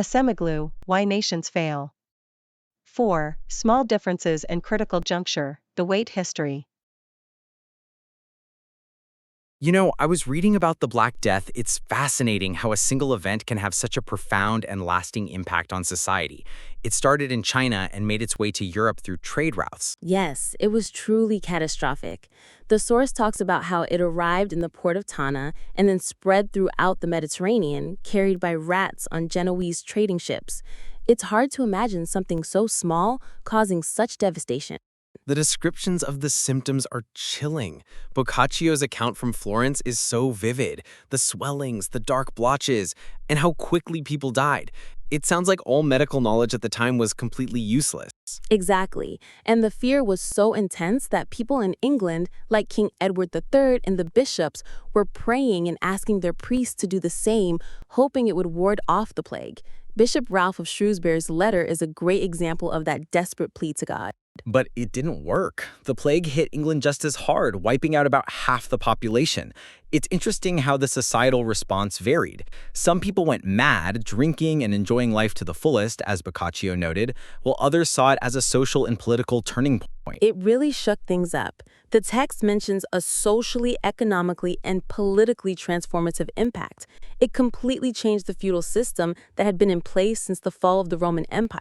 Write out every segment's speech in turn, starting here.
Asemoglu, Why Nations Fail. 4. Small Differences and Critical Juncture, The Weight History. I was reading about the Black Death. It's fascinating how a single event can have such a profound and lasting impact on society. It started in China and made its way to Europe through trade routes. Yes, it was truly catastrophic. The source talks about how it arrived in the port of Tana and then spread throughout the Mediterranean, carried by rats on Genoese trading ships. It's hard to imagine something so small causing such devastation. The descriptions of the symptoms are chilling. Boccaccio's account from Florence is so vivid. The swellings, the dark blotches, and how quickly people died. It sounds like all medical knowledge at the time was completely useless. Exactly. And the fear was so intense that people in England, like King Edward III and the bishops, were praying and asking their priests to do the same, hoping it would ward off the plague. Bishop Ralph of Shrewsbury's letter is a great example of that desperate plea to God. But it didn't work. The plague hit England just as hard, wiping out about half the population. It's interesting how the societal response varied. Some people went mad, drinking and enjoying life to the fullest, as Boccaccio noted, while others saw it as a social and political turning point. It really shook things up. The text mentions a socially, economically, and politically transformative impact. It completely changed the feudal system that had been in place since the fall of the Roman Empire.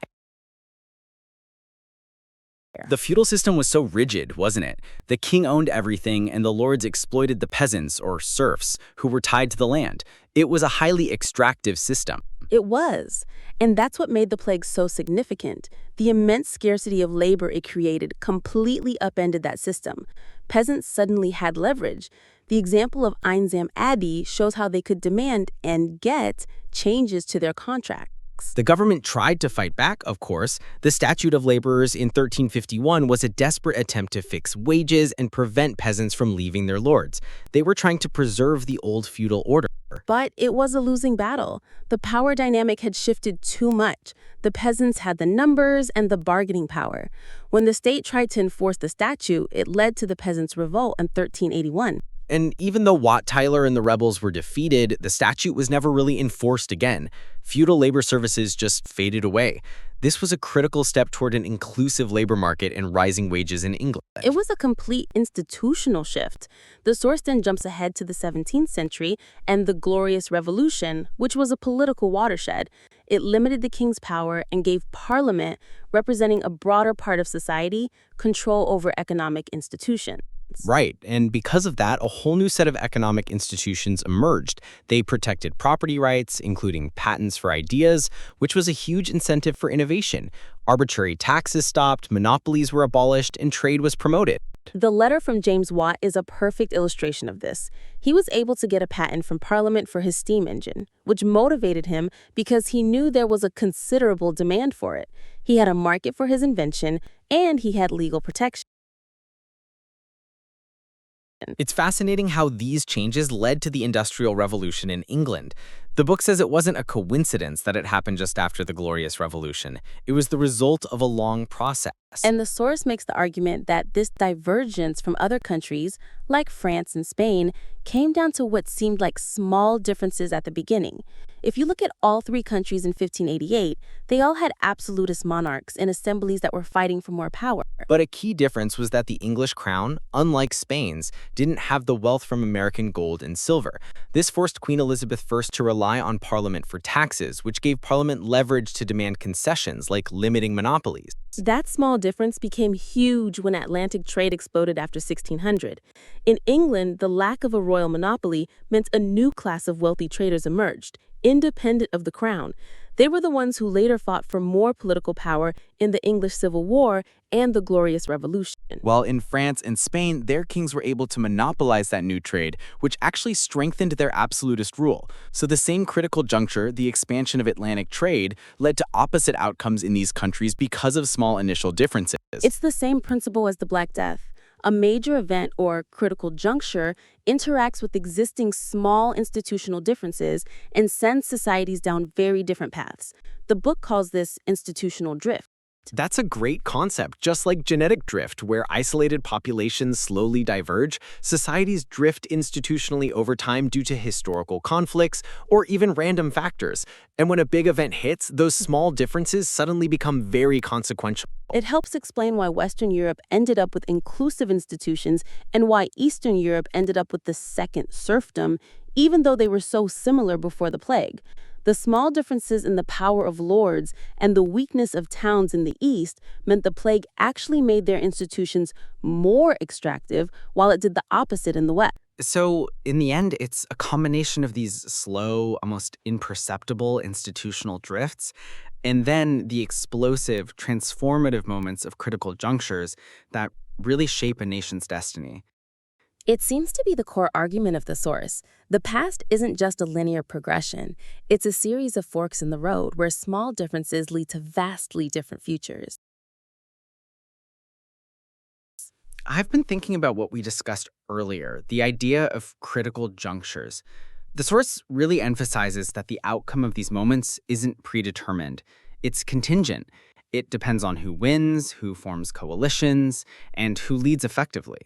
The feudal system was so rigid, wasn't it? The king owned everything, and the lords exploited the peasants, or serfs, who were tied to the land. It was a highly extractive system. It was. And that's what made the plague so significant. The immense scarcity of labor it created completely upended that system. Peasants suddenly had leverage. The example of Einsam Abbey shows how they could demand and get changes to their contracts. The government tried to fight back, of course. The Statute of Laborers in 1351 was a desperate attempt to fix wages and prevent peasants from leaving their lords. They were trying to preserve the old feudal order. But it was a losing battle. The power dynamic had shifted too much. The peasants had the numbers and the bargaining power. When the state tried to enforce the statute, it led to the peasants' revolt in 1381. And even though Wat Tyler and the rebels were defeated, the statute was never really enforced again. Feudal labor services just faded away. This was a critical step toward an inclusive labor market and rising wages in England. It was a complete institutional shift. The source then jumps ahead to the 17th century and the Glorious Revolution, which was a political watershed. It limited the king's power and gave Parliament, representing a broader part of society, control over economic institutions. Right, and because of that, a whole new set of economic institutions emerged. They protected property rights, including patents for ideas, which was a huge incentive for innovation. Arbitrary taxes stopped, monopolies were abolished, and trade was promoted. The letter from James Watt is a perfect illustration of this. He was able to get a patent from Parliament for his steam engine, which motivated him because he knew there was a considerable demand for it. He had a market for his invention, and he had legal protection. It's fascinating how these changes led to the Industrial Revolution in England. The book says it wasn't a coincidence that it happened just after the Glorious Revolution. It was the result of a long process. And the source makes the argument that this divergence from other countries, like France and Spain, came down to what seemed like small differences at the beginning. If you look at all three countries in 1588, they all had absolutist monarchs and assemblies that were fighting for more power. But a key difference was that the English crown, unlike Spain's, didn't have the wealth from American gold and silver. This forced Queen Elizabeth I to rely on Parliament for taxes, which gave Parliament leverage to demand concessions like limiting monopolies. That small difference became huge when Atlantic trade exploded after 1600. In England, the lack of a royal monopoly meant a new class of wealthy traders emerged, independent of the crown. They were the ones who later fought for more political power in the English Civil War and the Glorious Revolution. While in France and Spain, their kings were able to monopolize that new trade, which actually strengthened their absolutist rule. So the same critical juncture, the expansion of Atlantic trade, led to opposite outcomes in these countries because of small initial differences. It's the same principle as the Black Death. A major event, or critical juncture, interacts with existing small institutional differences and sends societies down very different paths. The book calls this institutional drift. That's a great concept. Just like genetic drift, where isolated populations slowly diverge, societies drift institutionally over time due to historical conflicts or even random factors. And when a big event hits, those small differences suddenly become very consequential. It helps explain why Western Europe ended up with inclusive institutions and why Eastern Europe ended up with the second serfdom, even though they were so similar before the plague. The small differences in the power of lords and the weakness of towns in the East meant the plague actually made their institutions more extractive, while it did the opposite in the West. So, in the end, it's a combination of these slow, almost imperceptible institutional drifts, and then the explosive, transformative moments of critical junctures that really shape a nation's destiny. It seems to be the core argument of the source. The past isn't just a linear progression, it's a series of forks in the road where small differences lead to vastly different futures. I've been thinking about what we discussed earlier, the idea of critical junctures. The source really emphasizes that the outcome of these moments isn't predetermined. It's contingent. It depends on who wins, who forms coalitions, and who leads effectively.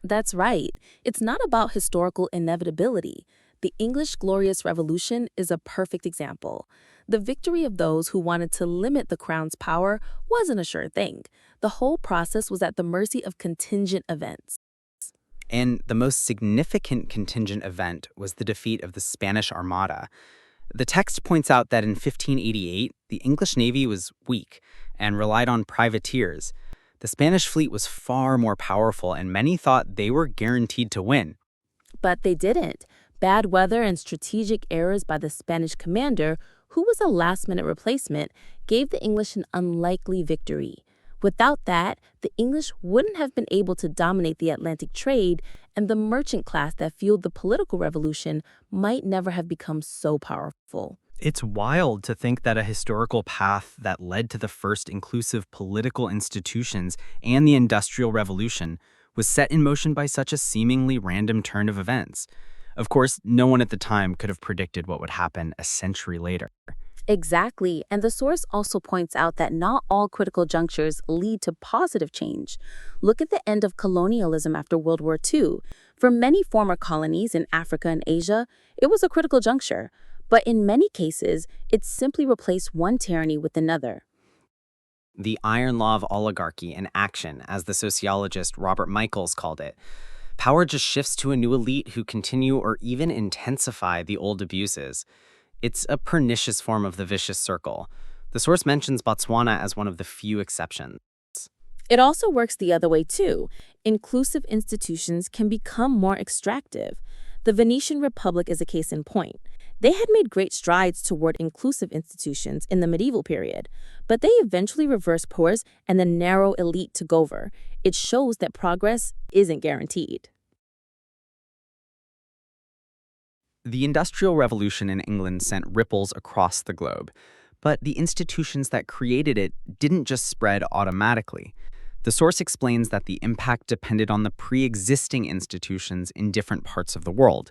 That's right. It's not about historical inevitability. The English Glorious Revolution is a perfect example. The victory of those who wanted to limit the crown's power wasn't a sure thing. The whole process was at the mercy of contingent events. And the most significant contingent event was the defeat of the Spanish Armada. The text points out that in 1588, the English Navy was weak and relied on privateers. The Spanish fleet was far more powerful, and many thought they were guaranteed to win. But they didn't. Bad weather and strategic errors by the Spanish commander, who was a last-minute replacement, gave the English an unlikely victory. Without that, the English wouldn't have been able to dominate the Atlantic trade, and the merchant class that fueled the political revolution might never have become so powerful. It's wild to think that a historical path that led to the first inclusive political institutions and the Industrial Revolution was set in motion by such a seemingly random turn of events. Of course, no one at the time could have predicted what would happen a century later. Exactly, and the source also points out that not all critical junctures lead to positive change. Look at the end of colonialism after World War II. For many former colonies in Africa and Asia, it was a critical juncture. But in many cases, it simply replaced one tyranny with another. The iron law of oligarchy in action, as the sociologist Robert Michaels called it. Power just shifts to a new elite who continue or even intensify the old abuses. It's a pernicious form of the vicious circle. The source mentions Botswana as one of the few exceptions. It also works the other way, too. Inclusive institutions can become more extractive. The Venetian Republic is a case in point. They had made great strides toward inclusive institutions in the medieval period, but they eventually reversed course and the narrow elite took over. It shows that progress isn't guaranteed. The Industrial Revolution in England sent ripples across the globe, but the institutions that created it didn't just spread automatically. The source explains that the impact depended on the pre-existing institutions in different parts of the world.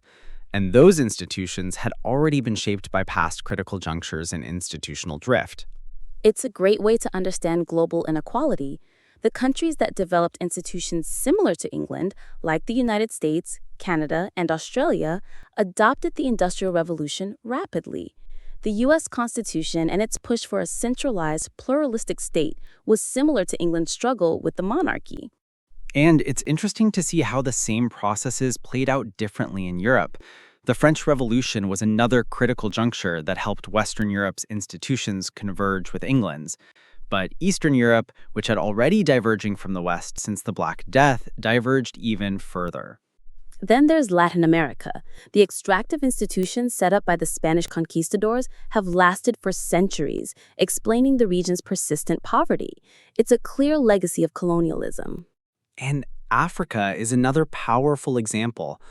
And those institutions had already been shaped by past critical junctures and institutional drift. It's a great way to understand global inequality. The countries that developed institutions similar to England, like the United States, Canada, and Australia, adopted the Industrial Revolution rapidly. The U.S. Constitution and its push for a centralized, pluralistic state was similar to England's struggle with the monarchy. And it's interesting to see how the same processes played out differently in Europe. The French Revolution was another critical juncture that helped Western Europe's institutions converge with England's. But Eastern Europe, which had already diverging from the West since the Black Death, diverged even further. Then there's Latin America. The extractive institutions set up by the Spanish conquistadors have lasted for centuries, explaining the region's persistent poverty. It's a clear legacy of colonialism. And Africa is another powerful example.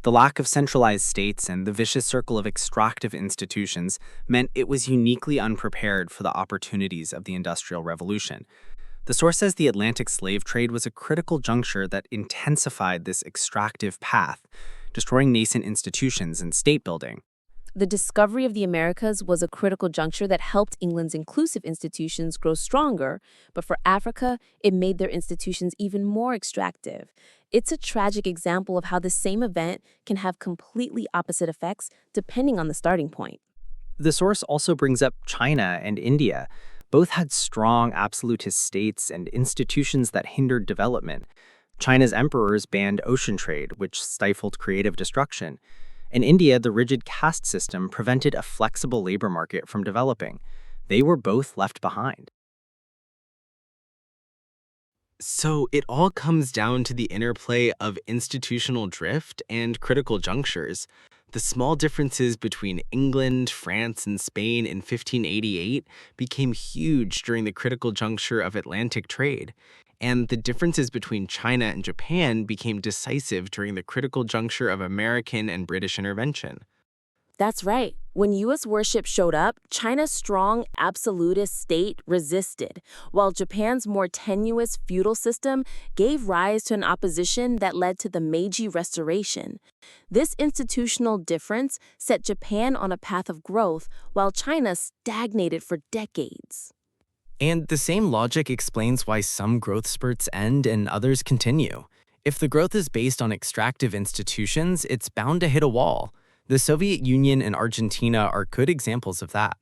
The lack of centralized states and the vicious circle of extractive institutions meant it was uniquely unprepared for the opportunities of the Industrial Revolution. The source says the Atlantic slave trade was a critical juncture that intensified this extractive path, destroying nascent institutions and state building. The discovery of the Americas was a critical juncture that helped England's inclusive institutions grow stronger, but for Africa, it made their institutions even more extractive. It's a tragic example of how the same event can have completely opposite effects depending on the starting point. The source also brings up China and India. Both had strong absolutist states and institutions that hindered development. China's emperors banned ocean trade, which stifled creative destruction. In India, the rigid caste system prevented a flexible labor market from developing. They were both left behind. So it all comes down to the interplay of institutional drift and critical junctures. The small differences between England, France, and Spain in 1588 became huge during the critical juncture of Atlantic trade, and the differences between China and Japan became decisive during the critical juncture of American and British intervention. That's right. When U.S. warship showed up, China's strong absolutist state resisted, while Japan's more tenuous feudal system gave rise to an opposition that led to the Meiji Restoration. This institutional difference set Japan on a path of growth, while China stagnated for decades. And the same logic explains why some growth spurts end and others continue. If the growth is based on extractive institutions, it's bound to hit a wall. The Soviet Union and Argentina are good examples of that.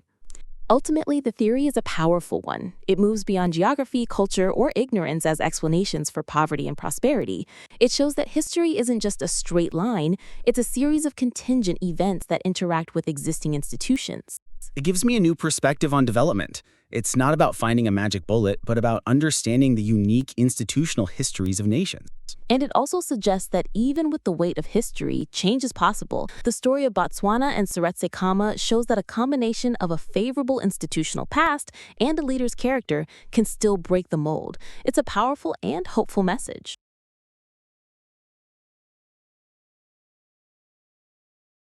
Ultimately, the theory is a powerful one. It moves beyond geography, culture, or ignorance as explanations for poverty and prosperity. It shows that history isn't just a straight line, it's a series of contingent events that interact with existing institutions. It gives me a new perspective on development. It's not about finding a magic bullet, but about understanding the unique institutional histories of nations. And it also suggests that even with the weight of history, change is possible. The story of Botswana and Seretse Khama shows that a combination of a favorable institutional past and a leader's character can still break the mold. It's a powerful and hopeful message.